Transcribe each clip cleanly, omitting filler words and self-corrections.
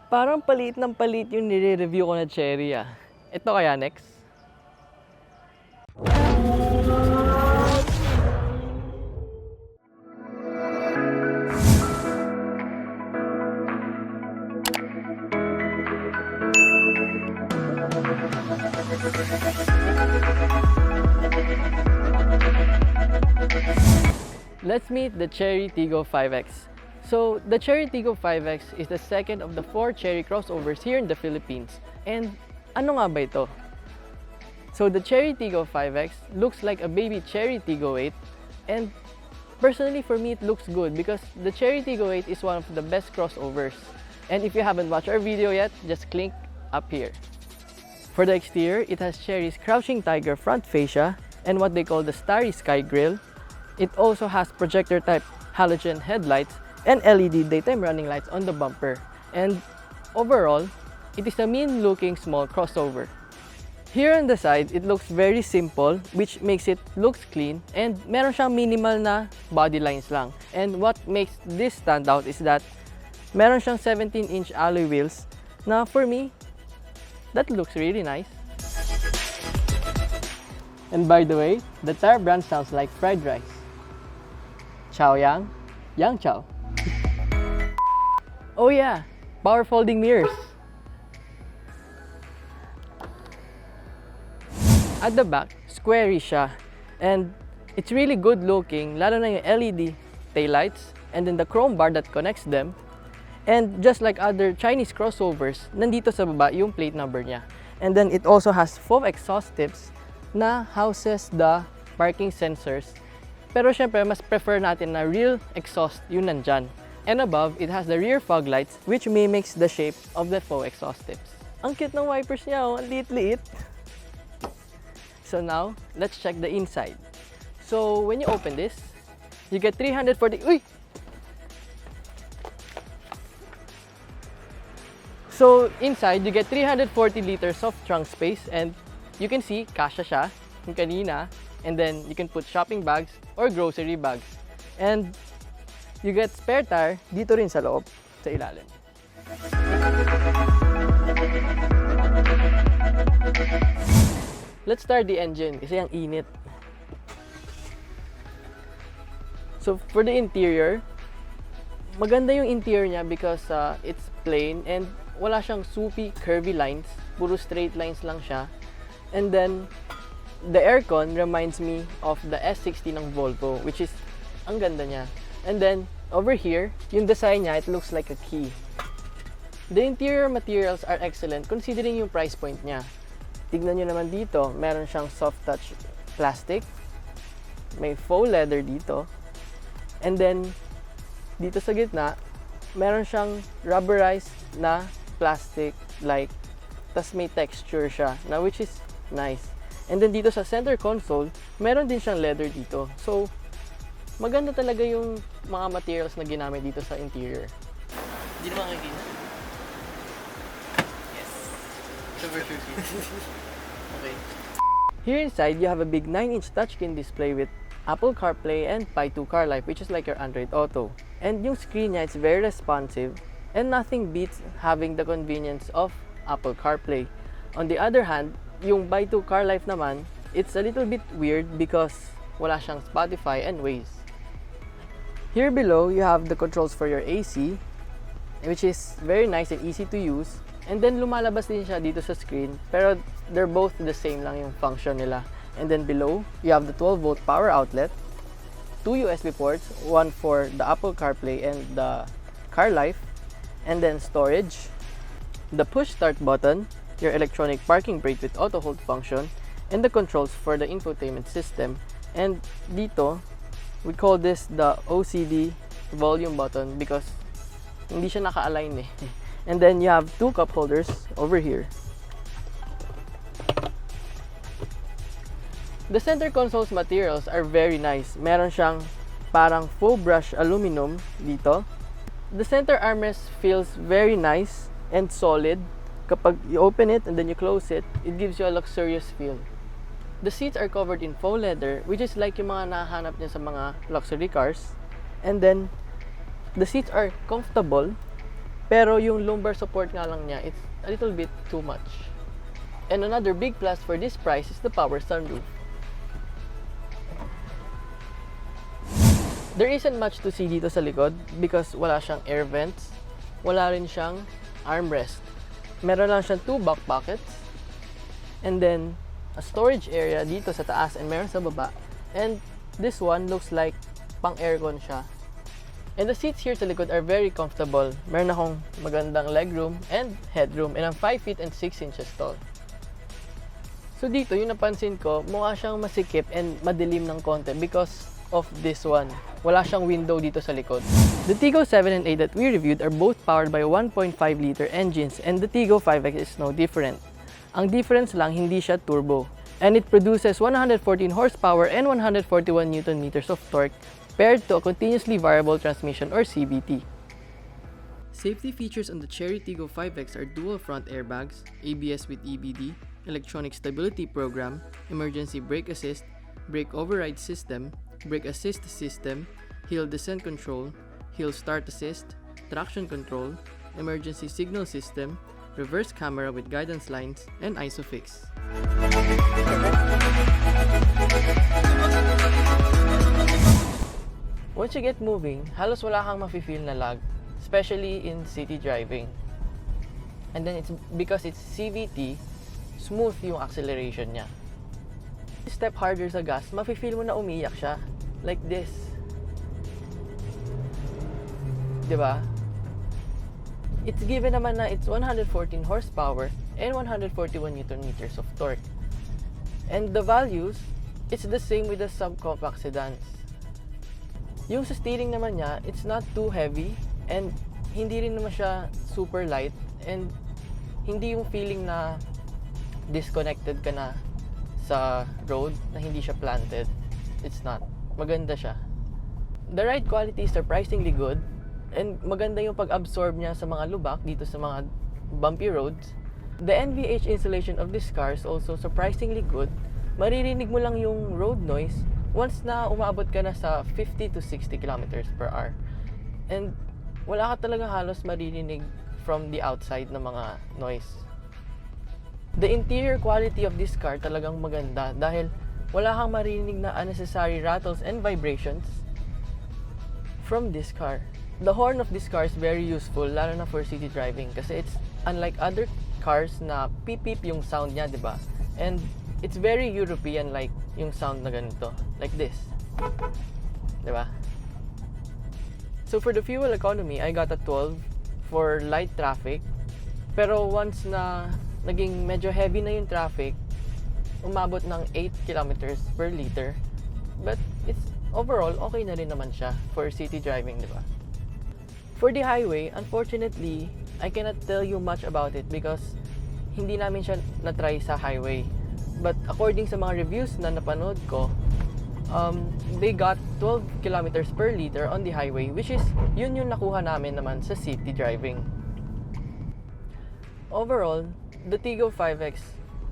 Parang palit ng palit yung nire-review ko na Chery ah. Ito kaya next? Let's meet the Chery Tiggo 5X. So, the Chery Tiggo 5X is the second of the 4 Chery crossovers here in the Philippines. And ano nga ba ito? So, the Chery Tiggo 5X looks like a baby Chery Tiggo 8. And personally for me, it looks good because the Chery Tiggo 8 is one of the best crossovers. And if you haven't watched our video yet, just click up here. For the exterior, it has Chery's Crouching Tiger front fascia and what they call the Starry Sky grille. It also has projector-type halogen headlights and LED daytime running lights on the bumper. And overall, it is a mean-looking small crossover. Here on the side, it looks very simple, which makes it looks clean, and meron siyang minimal na body lines lang. And what makes this stand out is that meron siyang 17-inch alloy wheels na for me, that looks really nice. And by the way, the tire brand sounds like fried rice. Chow Yang, Yang Chow. Oh yeah, power folding mirrors. At the back, squarey siya. And it's really good looking, lalo na yung LED taillights and then the chrome bar that connects them. And just like other Chinese crossovers, nandito sa baba yung plate number niya. And then it also has foam exhaust tips na houses the parking sensors. Pero syempre, mas prefer natin na real exhaust yung nandyan. And above, it has the rear fog lights which mimics the shape of the faux exhaust tips. Ang cute ng wipers niya, oh. Ang liit-liit. So now, let's check the inside. So when you open this, you get 340... Uy! So inside, you get 340 liters of trunk space and you can see, kasya siya yung kanina. And then you can put shopping bags or grocery bags. And you get spare tire dito rin sa loob, sa ilalim. Let's start the engine kasi ang init. So for the interior, maganda yung interior niya because it's plain and wala siyang soupy, curvy lines. Puro straight lines lang siya. And then the aircon reminds me of the S60 ng Volvo, which is ang ganda niya. And then over here, yung design niya, it looks like a key. The interior materials are excellent considering yung price point niya. Tignan nyo naman dito, meron siyang soft touch plastic, may faux leather dito, and then dito sa gitna, meron siyang rubberized na plastic like, tas may texture siya, na which is nice. And then dito sa center console, meron din siyang leather dito. So, maganda talaga yung mga materials na ginamit dito sa interior. Hindi naman makikita. Yes. Super creepy. Okay. Here inside, you have a big 9-inch touchscreen display with Apple CarPlay and Pi 2 CarLife, which is like your Android Auto. And yung screen niya, it's very responsive and nothing beats having the convenience of Apple CarPlay. On the other hand, yung Pi 2 CarLife naman, it's a little bit weird because wala siyang Spotify and Waze. Here below, you have the controls for your AC, which is very nice and easy to use. And then lumalabas din siya dito sa screen, pero they're both the same lang yung function nila. And then below, you have the 12-volt power outlet, 2 USB ports, one for the Apple CarPlay and the CarLife, and then storage, the push start button, your electronic parking brake with auto hold function, and the controls for the infotainment system. And dito, we call this the OCD volume button because hindi siya naka-align eh. And then you have 2 cup holders over here. The center console's materials are very nice. Meron siyang parang faux brush aluminum dito. The center armrest feels very nice and solid. Kapag you open it and then you close it, it gives you a luxurious feel. The seats are covered in faux leather, which is like yung mga nahanap niya sa mga luxury cars. And then, the seats are comfortable. Pero yung lumbar support nga lang niya, it's a little bit too much. And another big plus for this price is the power sunroof. There isn't much to see dito sa likod because wala siyang air vents, wala rin siyang armrest. Meron lang siyang 2 back pockets, and then a storage area dito sa taas and meron sa baba. And this one looks like pang aircon siya. And the seats here sa likod are very comfortable. Meron akong magandang legroom and headroom, and I'm 5 feet and 6 inches tall. So dito, yung napansin ko, mukha siyang masikip and madilim ng konti because of this one. Wala siyang window dito sa likod. The Tiggo 7 and 8 that we reviewed are both powered by 1.5 liter engines, and the Tiggo 5X is no different. Ang difference lang, hindi siya turbo. And it produces 114 horsepower and 141 Newton meters of torque paired to a continuously variable transmission or CVT. Safety features on the Chery Tiggo 5X are dual front airbags, ABS with EBD, electronic stability program, emergency brake assist, brake override system, brake assist system, hill descent control, hill start assist, traction control, emergency signal system, reverse camera with guidance lines, and ISOFIX. Once you get moving, halos wala kang mafe-feel na lag, especially in city driving. And then it's because it's CVT, smooth yung acceleration niya. Step harder sa gas, mafe-feel mo na umiyak siya. Like this. Diba? It's given naman na it's 114 horsepower and 141 Newton meters of torque. And the values, it's the same with the subcompact sedans. Yung sa steering naman niya, it's not too heavy and hindi rin naman siya super light, and hindi yung feeling na disconnected ka na sa road, na hindi siya planted. It's not. Maganda siya. The ride quality is surprisingly good, and maganda yung pag-absorb niya sa mga lubak dito sa mga bumpy roads. The NVH insulation of this car is also surprisingly good. Maririnig mo lang yung road noise once na umabot ka na sa 50 to 60 kilometers per hour. And wala ka talaga halos maririnig from the outside na mga noise. The interior quality of this car talagang maganda dahil wala kang maririnig na unnecessary rattles and vibrations from this car. The horn of this car is very useful, lalo na for city driving, kasi it's unlike other cars na pip-pip yung sound niya, diba? And it's very European like yung sound na ganito, like this, diba? So for the fuel economy, I got a 12 for light traffic, pero once na naging medyo heavy na yung traffic, umabot ng 8 kilometers per liter. But it's overall okay na rin naman siya for city driving, diba? For the highway, unfortunately, I cannot tell you much about it because hindi namin siya na-try sa highway. But according sa mga reviews na napanood ko, they got 12 kilometers per liter on the highway, which is yun yung nakuha namin naman sa city driving. Overall, the Tiggo 5X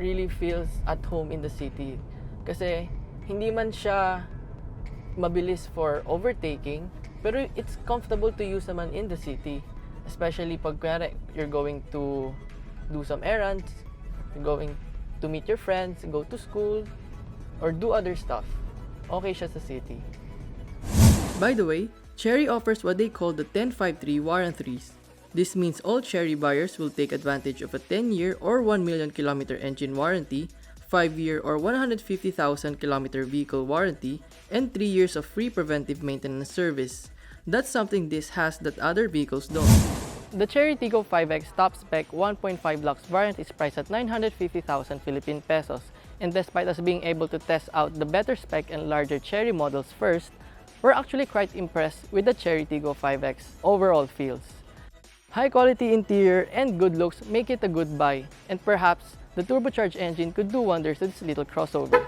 really feels at home in the city kasi hindi man siya mabilis for overtaking, pero it's comfortable to use naman in the city, especially pag you're going to do some errands, you're going to meet your friends, go to school, or do other stuff. Okay siya sa city. By the way, Chery offers what they call the 1053 warranties. This means all Chery buyers will take advantage of a 10-year or 1 million kilometer engine warranty, 5-year or 150,000 kilometer vehicle warranty, and 3 years of free preventive maintenance service. That's something this has that other vehicles don't. The Chery Tiggo 5X top spec 1.5 Lux variant is priced at 950,000 Philippine pesos. And despite us being able to test out the better spec and larger Chery models first, we're actually quite impressed with the Chery Tiggo 5X overall feels. High quality interior and good looks make it a good buy, and perhaps the turbocharged engine could do wonders to this little crossover.